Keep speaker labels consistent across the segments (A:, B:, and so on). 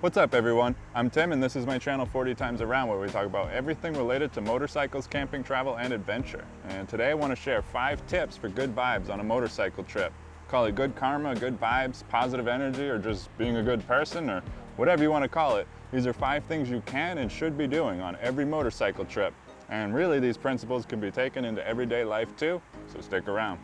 A: What's up everyone? I'm Tim and this is my channel 40 Times Around, where we talk about everything related to motorcycles, camping, travel, and adventure. And today I want to share 5 tips for good vibes on a motorcycle trip. Call it good karma, good vibes, positive energy, or just being a good person, or whatever you want to call it. These are 5 things you can and should be doing on every motorcycle trip. And really these principles can be taken into everyday life too, so stick around.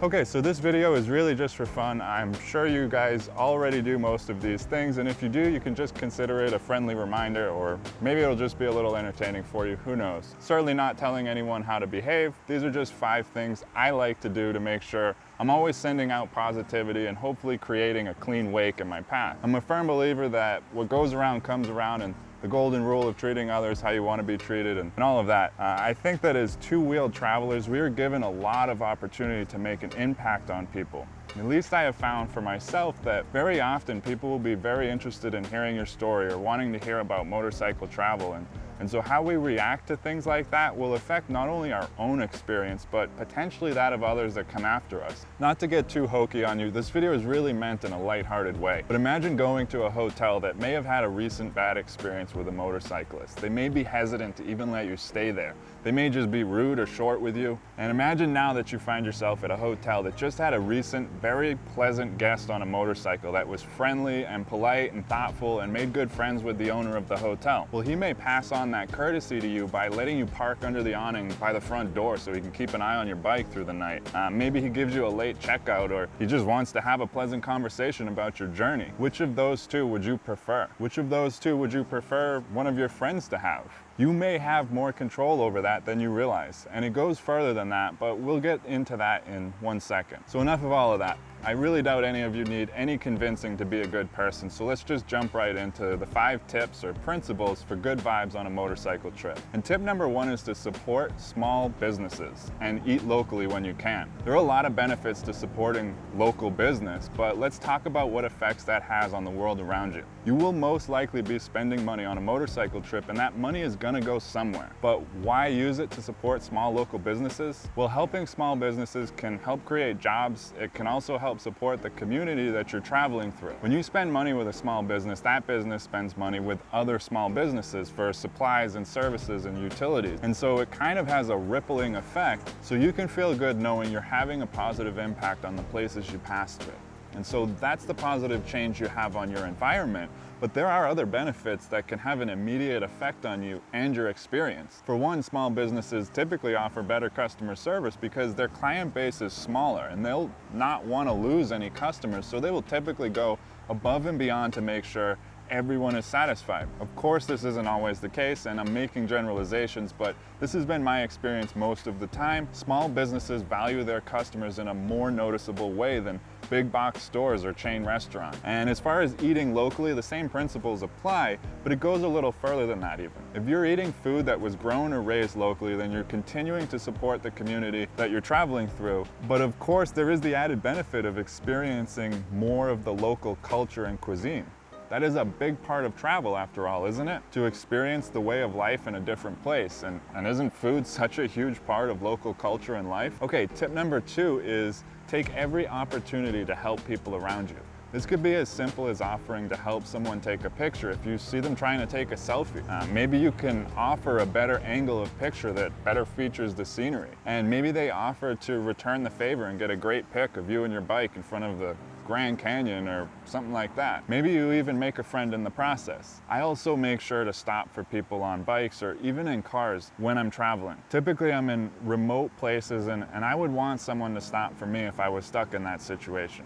A: Okay, so this video is really just for fun. I'm sure you guys already do most of these things, and if you do, you can just consider it a friendly reminder, or maybe it'll just be a little entertaining for you, who knows. Certainly not telling anyone how to behave. These are just 5 things I like to do to make sure I'm always sending out positivity and hopefully creating a clean wake in my path. I'm a firm believer that what goes around comes around, and the golden rule of treating others how you want to be treated and all of that. I think that as two-wheeled travelers, we are given a lot of opportunity to make an impact on people. At least I have found for myself that very often people will be very interested in hearing your story or wanting to hear about motorcycle travel. And so how we react to things like that will affect not only our own experience, but potentially that of others that come after us. Not to get too hokey on you, this video is really meant in a lighthearted way. But imagine going to a hotel that may have had a recent bad experience with a motorcyclist. They may be hesitant to even let you stay there. They may just be rude or short with you. And imagine now that you find yourself at a hotel that just had a recent, very pleasant guest on a motorcycle that was friendly and polite and thoughtful and made good friends with the owner of the hotel. Well, he may pass on that courtesy to you by letting you park under the awning by the front door so he can keep an eye on your bike through the night. Maybe he gives you a late checkout, or he just wants to have a pleasant conversation about your journey. Which of those two would you prefer? Which of those two would you prefer one of your friends to have? You may have more control over that than you realize, and it goes further than that, but we'll get into that in 1 second. So enough of all of that. I really doubt any of you need any convincing to be a good person, so let's just jump right into the 5 tips or principles for good vibes on a motorcycle trip. And tip number 1 is to support small businesses and eat locally when you can. There are a lot of benefits to supporting local business, but let's talk about what effects that has on the world around you. You will most likely be spending money on a motorcycle trip, and that money is gonna go somewhere. But why use it to support small local businesses? Well, helping small businesses can help create jobs. It can also help support the community that you're traveling through. When you spend money with a small business, that business spends money with other small businesses for supplies and services and utilities. And so it kind of has a rippling effect, so you can feel good knowing you're having a positive impact on the places you pass through. And so that's the positive change you have on your environment, but there are other benefits that can have an immediate effect on you and your experience. For one, small businesses typically offer better customer service because their client base is smaller and they'll not want to lose any customers, so they will typically go above and beyond to make sure everyone is satisfied. Of course, this isn't always the case, and I'm making generalizations, but this has been my experience most of the time. Small businesses value their customers in a more noticeable way than big box stores or chain restaurants. And as far as eating locally, the same principles apply, but it goes a little further than that even. If you're eating food that was grown or raised locally, then you're continuing to support the community that you're traveling through. But of course, there is the added benefit of experiencing more of the local culture and cuisine. That is a big part of travel after all, isn't it? To experience the way of life in a different place. And isn't food such a huge part of local culture and life? Okay, tip number 2 is take every opportunity to help people around you. This could be as simple as offering to help someone take a picture if you see them trying to take a selfie. Maybe you can offer a better angle of picture that better features the scenery. And maybe they offer to return the favor and get a great pic of you and your bike in front of the Grand Canyon or something like that. Maybe you even make a friend in the process. I also make sure to stop for people on bikes or even in cars when I'm traveling. Typically I'm in remote places and I would want someone to stop for me if I was stuck in that situation.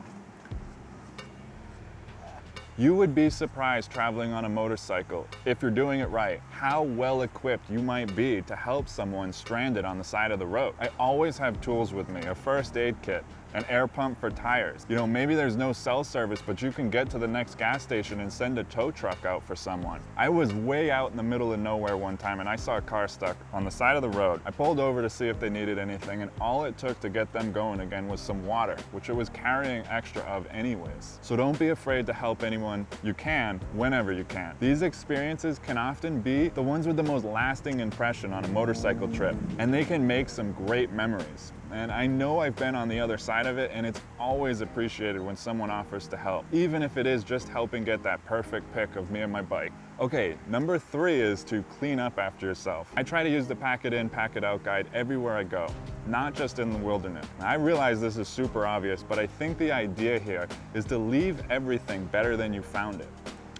A: You would be surprised traveling on a motorcycle, if you're doing it right, how well equipped you might be to help someone stranded on the side of the road. I always have tools with me, a first aid kit, an air pump for tires. You know, maybe there's no cell service, but you can get to the next gas station and send a tow truck out for someone. I was way out in the middle of nowhere one time and I saw a car stuck on the side of the road. I pulled over to see if they needed anything, and all it took to get them going again was some water, which it was carrying extra of anyways. So don't be afraid to help anyone you can, whenever you can. These experiences can often be be the ones with the most lasting impression on a motorcycle trip, and they can make some great memories. And I know I've been on the other side of it, and it's always appreciated when someone offers to help, even if it is just helping get that perfect pic of me and my bike. Okay, number 3 is to clean up after yourself. I try to use the pack it in, pack it out guide everywhere I go, not just in the wilderness. Now, I realize this is super obvious, but I think the idea here is to leave everything better than you found it.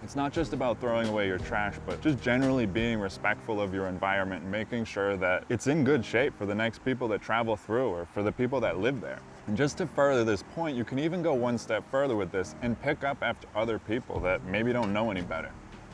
A: It's not just about throwing away your trash, but just generally being respectful of your environment and making sure that it's in good shape for the next people that travel through or for the people that live there. And just to further this point, you can even go one step further with this and pick up after other people that maybe don't know any better.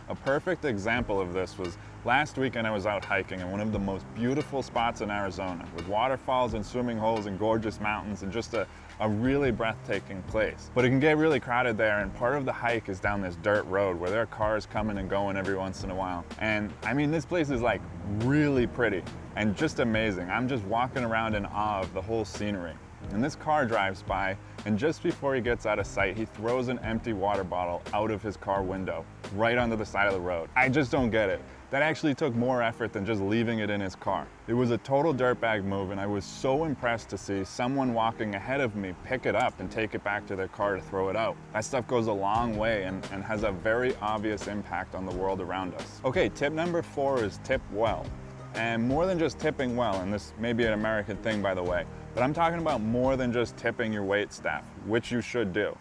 A: A perfect example of this was last weekend. I was out hiking in one of the most beautiful spots in Arizona with waterfalls and swimming holes and gorgeous mountains and just a really breathtaking place. But it can get really crowded there, and part of the hike is down this dirt road where there are cars coming and going every once in a while. And I mean, this place is like really pretty and just amazing. I'm just walking around in awe of the whole scenery. And this car drives by, and just before he gets out of sight, he throws an empty water bottle out of his car window, right onto the side of the road. I just don't get it. That actually took more effort than just leaving it in his car. It was a total dirtbag move, and I was so impressed to see someone walking ahead of me pick it up and take it back to their car to throw it out. That stuff goes a long way and has a very obvious impact on the world around us. Okay, tip number 4 is tip well. And more than just tipping well, and this may be an American thing by the way, but I'm talking about more than just tipping your wait staff, which you should do.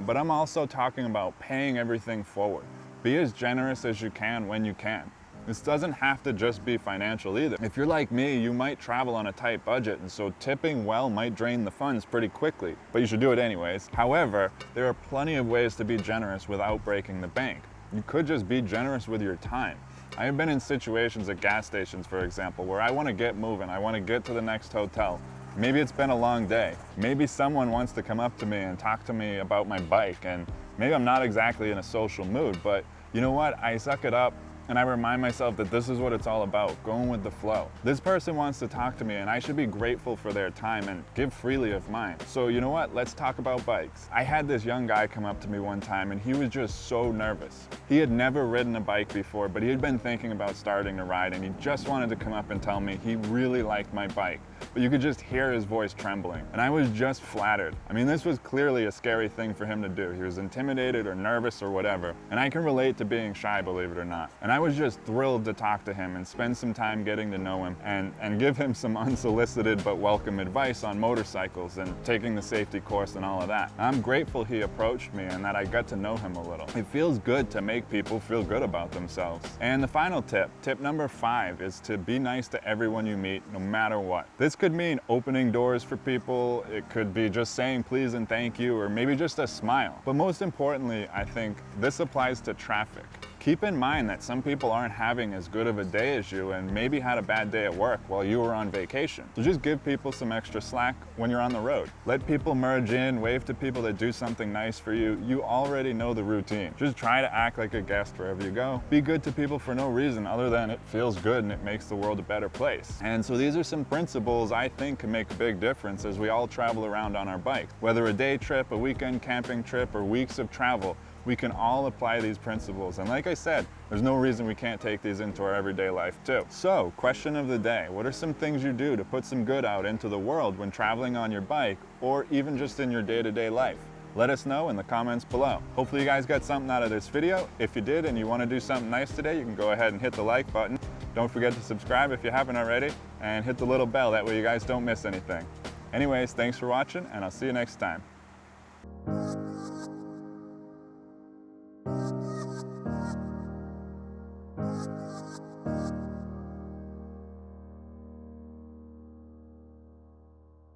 A: But I'm also talking about paying everything forward. Be as generous as you can when you can. This doesn't have to just be financial either. If you're like me, you might travel on a tight budget, and so tipping well might drain the funds pretty quickly, but you should do it anyways. However, there are plenty of ways to be generous without breaking the bank. You could just be generous with your time. I have been in situations at gas stations, for example, where I want to get moving, I want to get to the next hotel. Maybe it's been a long day. Maybe someone wants to come up to me and talk to me about my bike, and maybe I'm not exactly in a social mood, but you know what? I suck it up and I remind myself that this is what it's all about, going with the flow. This person wants to talk to me, and I should be grateful for their time and give freely of mine. So you know what? Let's talk about bikes. I had this young guy come up to me one time, and he was just so nervous. He had never ridden a bike before, but he had been thinking about starting to ride, and he just wanted to come up and tell me he really liked my bike. But you could just hear his voice trembling, and I was just flattered. I mean, this was clearly a scary thing for him to do. He was intimidated or nervous or whatever, and I can relate to being shy, believe it or not. And I was just thrilled to talk to him and spend some time getting to know him and give him some unsolicited but welcome advice on motorcycles and taking the safety course and all of that. I'm grateful he approached me and that I got to know him a little. It feels good to make people feel good about themselves. And the final tip, tip number 5, is to be nice to everyone you meet, no matter what. This could mean opening doors for people, it could be just saying please and thank you, or maybe just a smile. But most importantly, I think this applies to traffic. Keep in mind that some people aren't having as good of a day as you and maybe had a bad day at work while you were on vacation. So just give people some extra slack when you're on the road. Let people merge in, wave to people that do something nice for you. You already know the routine. Just try to act like a guest wherever you go. Be good to people for no reason other than it feels good and it makes the world a better place. And so these are some principles I think can make a big difference as we all travel around on our bike. Whether a day trip, a weekend camping trip, or weeks of travel, we can all apply these principles. And like I said, there's no reason we can't take these into our everyday life too. So, question of the day, what are some things you do to put some good out into the world when traveling on your bike, or even just in your day-to-day life? Let us know in the comments below. Hopefully you guys got something out of this video. If you did and you want to do something nice today, you can go ahead and hit the like button. Don't forget to subscribe if you haven't already, and hit the little bell, that way you guys don't miss anything. Anyways, thanks for watching, and I'll see you next time.